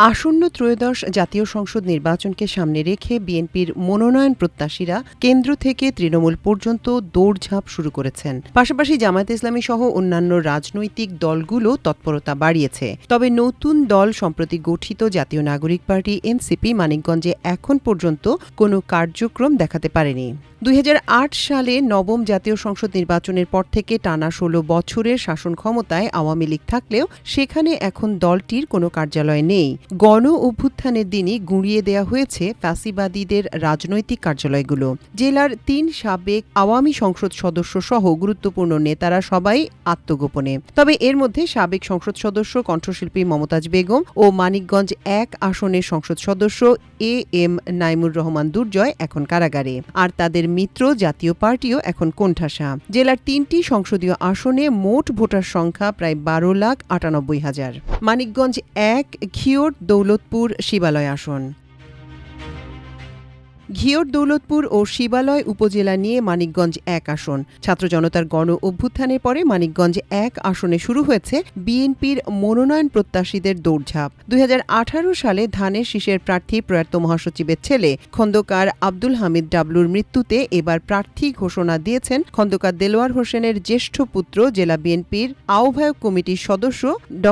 আসন্ন ত্রয়োদশ জাতীয় সংসদ নির্বাচনকে সামনে রেখে বিএনপির মনোনয়ন প্রত্যাশীরা কেন্দ্র থেকে তৃণমূল পর্যন্ত দৌড়ঝাঁপ শুরু করেছেন। পাশাপাশি জামায়াতে ইসলামী সহ অন্যান্য রাজনৈতিক দলগুলো তৎপরতা বাড়িয়েছে। তবে নতুন দল সম্প্রতি গঠিত জাতীয় নাগরিক পার্টি এনসিপি মানিকগঞ্জে এখন পর্যন্ত কোনো কার্যক্রম দেখাতে পারেনি। ২০০৮ সালে নবম জাতীয় সংসদ নির্বাচনের পর থেকে টানা ১৬ বছরের শাসন ক্ষমতায় আওয়ামী লীগ থাকলেও সেখানে এখন দলটির কোনো কার্যালয় নেই। গণ অভ্যুত্থানের দিনই গুঁড়িয়ে দেয়া হয়েছে ফ্যাসিবাদীদের রাজনৈতিক কার্যালয়গুলো। জেলার ৩ সাবেক আওয়ামী সংসদ সদস্য সহ গুরুত্বপূর্ণ নেতারা সবাই আত্মগোপনে। তবে এর মধ্যে সাবেক সংসদ সদস্য কণ্ঠশিল্পী মমতাজ বেগম ও মানিকগঞ্জ ১ আসনের সংসদ সদস্য এ এম নাইমুর রহমান দুর্জয় এখন কারাগারে, আর তাদের মিত্র জাতীয় পার্টিও এখন কোণঠাসা। জেলার ৩টি সংসদীয় আসনে মোট ভোটার সংখ্যা প্রায় ১২,৯৮,০০০। মানিকগঞ্জ ১ ঘিওর দৌলতপুর শিবালয় আসন। ঘিওর দৌলতপুর ও শিবালয় উপজেলা নিয়ে মানিকগঞ্জ ১ আসন। ছাত্র জনতার গণ অভ্যুত্থানের পরে মানিকগঞ্জ ১ আসনে শুরু হয়েছে বিএনপির মনোনয়ন প্রত্যাশীদের দৌড়ঝাঁপ। ২০১৮ সালে ধানের শীষের প্রার্থী প্রয়াত মহাসচিবের ছেলে খন্দকার আব্দুল হামিদ ডাবলুর মৃত্যুতে এবার প্রার্থী ঘোষণা দিয়েছেন খন্দকার দেলোয়ার হোসেনের জ্যেষ্ঠ পুত্র জেলা বিএনপির আহ্বায়ক কমিটির সদস্য ড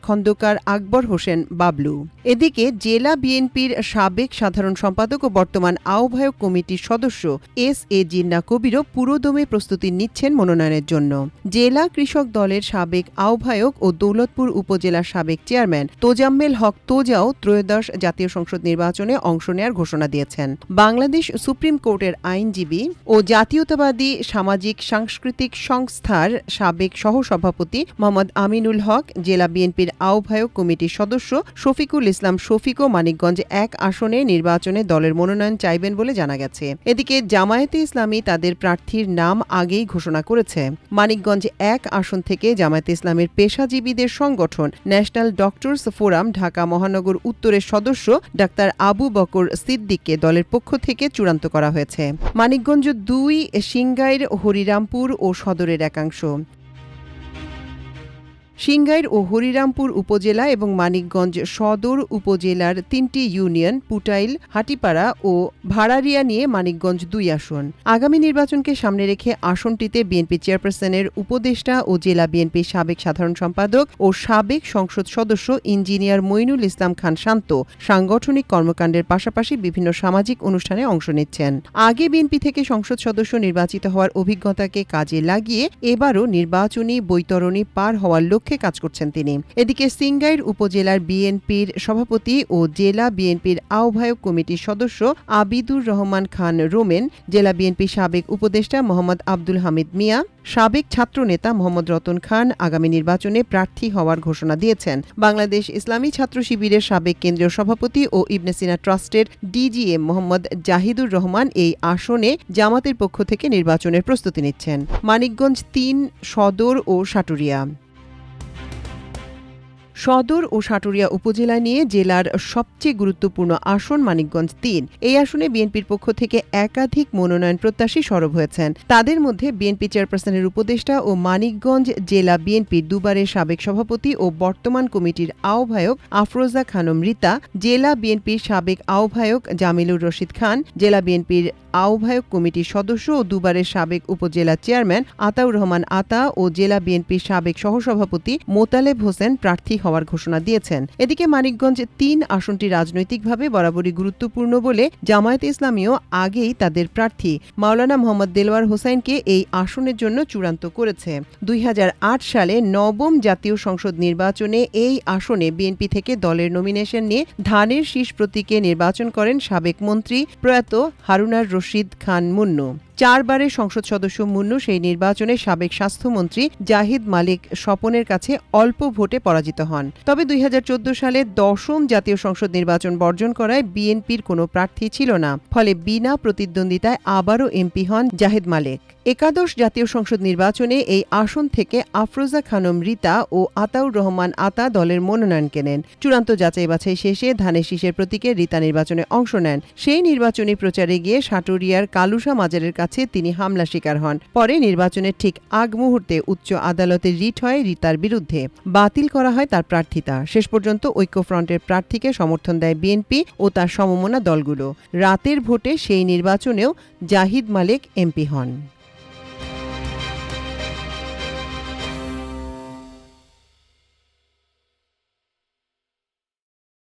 খন্দকার আকবর হোসেন বাবলু। এদিকে জেলা বিএনপির সাবেক সাধারণ সম্পাদক ও বর্তমান আহ্বায়ক কমিটির সদস্য এস এ জিন্না কবিরও পুরোদমে প্রস্তুতি নিচ্ছেন মনোনয়নের জন্য। জেলা কৃষক দলের সাবেক আহ্বায়ক ও দৌলতপুর উপজেলার সাবেক চেয়ারম্যান তোজাম্মেল হক তোজাও ত্রয়োদশ জাতীয় সংসদ নির্বাচনে অংশ নেয়ার ঘোষণা দিয়েছেন। বাংলাদেশ সুপ্রিম কোর্টের আইনজীবী ও জাতীয়তাবাদী সামাজিক সাংস্কৃতিক সংস্থার সাবেক সহসভাপতি মোহাম্মদ আমিনুল হক, জেলা বিএনপির আহ্বায়ক কমিটির সদস্য শফিকুল ইসলাম শফিকও মানিকগঞ্জ ১ আসনে নির্বাচনে দলের মনোনয়ন চাইবেন বলে জানা গেছে। এদিকে জামায়াতে ইসলামী তাদের প্রার্থীর নাম আগেই ঘোষণা করেছে। মানিকগঞ্জ ১ আসন থেকে জামায়াতে ইসলামের পেশাজীবীদের সংগঠন ন্যাশনাল ডক্টরস ফোরাম ঢাকা মহানগর উত্তরের সদস্য ডাক্তার আবু বকর সিদ্দিককে দলের পক্ষ থেকে চূড়ান্ত করা হয়েছে। মানিকগঞ্জ ২ সিংগাইর, হরিরামপুর ও সদরের একাংশ। সিংগাইর ও হরিরামপুর উপজেলা এবং মানিকগঞ্জ সদর উপজেলার ৩টি ইউনিয়ন পুটাইল, হাটিপাড়া ও ভাড়ারিয়া নিয়ে মানিকগঞ্জ ২ আসন। আগামী নির্বাচনকে সামনে রেখে আসনটিতে বিএনপি চেয়ারপারসনের উপদেষ্টা ও জেলা বিএনপির সাবেক সাধারণ সম্পাদক ও সাবেক সংসদ সদস্য ইঞ্জিনিয়ার মইনুল ইসলাম খান শান্ত সাংগঠনিক কর্মকাণ্ডের পাশাপাশি বিভিন্ন সামাজিক অনুষ্ঠানে অংশ নিচ্ছেন। আগে বিএনপি থেকে সংসদ সদস্য নির্বাচিত হওয়ার অভিজ্ঞতাকে কাজে লাগিয়ে এবারও নির্বাচনী বৈতরণী পার হওয়ার লক্ষ্যে কাজ করছেন তিনি। এদিকে সিংগাইর উপজেলার বিএনপির সভাপতি ও জেলা বিএনপির আহ্বায়ক কমিটির সদস্য আবিদুর রহমান খান রোমেন, জেলা বিএনপির সাবেক উপদেষ্টা মোহাম্মদ আব্দুল হামিদ মিয়া, সাবেক ছাত্রনেতা মোহাম্মদ রতন খান আগামী নির্বাচনে প্রার্থী হওয়ার ঘোষণা দিয়েছেন। বাংলাদেশ ইসলামী ছাত্র শিবিরের সাবেক কেন্দ্রীয় সভাপতি ও ইবনে সিনা ট্রাস্টের ডিজিএম মোহাম্মদ জাহিদুর রহমান এই আসনে জামাতের পক্ষ থেকে নির্বাচনের প্রস্তুতি নিচ্ছেন। মানিকগঞ্জ ৩ সদর ও সাটুরিয়া। সদর ও সাটুরিয়া উপজেলা নিয়ে জেলার সবচেয়ে গুরুত্বপূর্ণ আসন মানিকগঞ্জ ৩। এই আসনে বিএনপির পক্ষ থেকে একাধিক মনোনয়ন প্রত্যাশী সরব হয়েছেন। তাদের মধ্যে বিএনপি চেয়ারপারসনের উপদেষ্টা ও মানিকগঞ্জ জেলা বিএনপির দুবারের সাবেক সভাপতি ও বর্তমান কমিটির আহ্বায়ক আফরোজা খানম রীতা, জেলা বিএনপির সাবেক আহ্বায়ক জামিলুর রশিদ খান, জেলা বিএনপির আহ্বায়ক কমিটির সদস্য ও দুবারের সাবেক উপজেলা চেয়ারম্যান আতাউর রহমান আতা ও জেলা বিএনপির সাবেক সহসভাপতি মোতালেব হোসেন প্রার্থী হওয়ার ঘোষণা দিয়েছেন। এদিকে মানিকগঞ্জ ৩ আসনটি রাজনৈতিকভাবে বরাবরই গুরুত্বপূর্ণ বলে জামায়াতে ইসলামীও আগেই তাদের প্রার্থী মাওলানা মোহাম্মদ দেলোয়ার হোসাইনকে এই আসনের জন্য চূড়ান্ত করেছে। ২০০৮ সালে নবম জাতীয় সংসদ নির্বাচনে এই আসনে বিএনপি থেকে দলের নমিনেশন নিয়ে ধানের শীষ প্রতীকে নির্বাচন করেন সাবেক মন্ত্রী প্রয়াত হারুনার রশিদ খান মুন্নু। ৪ বারের সংসদ সদস্য মুন্নু সেই নির্বাচনে সাবেক স্বাস্থ্যমন্ত্রী জাহিদ মালিক স্বপনের কাছে অল্প ভোটে পরাজিত হন। তবে ২০১৪ সালে ১০ম জাতীয় সংসদ নির্বাচন বর্জন করায় বিএনপির কোনো প্রার্থী ছিল না। ফলে বিনা প্রতিদ্বন্দ্বিতায় আবারও এমপি হন জাহিদ মালিক। একাদশ জাতীয় সংসদ নির্বাচনে এই আসন থেকে আফরোজা খানম রীতা ও আতাউর রহমান আতা দলের মনোনয়ন কেনেন। চূড়ান্ত যাচাই বাছাই শেষে ধানের শীষের প্রতীকে রীতা নির্বাচনে অংশ নেন। সেই নির্বাচনী প্রচারে গিয়ে সাটুরিয়ার কালুসা মাজারের কাছে কাছে তিনি হামলা শিকার হন। পরে নির্বাচনের ঠিক আগ মুহূর্তে উচ্চ আদালতে রিট হয় রিতার বিরুদ্ধে। বাতিল করা হয় তার প্রার্থিতা। শেষ পর্যন্ত ঐক্যফ্রন্টের প্রার্থীকে সমর্থন দেয় বিএনপি ও তার সমমনা দলগুলো। রাতের ভোটে সেই নির্বাচনেও জাহিদ মালেক এমপি হন।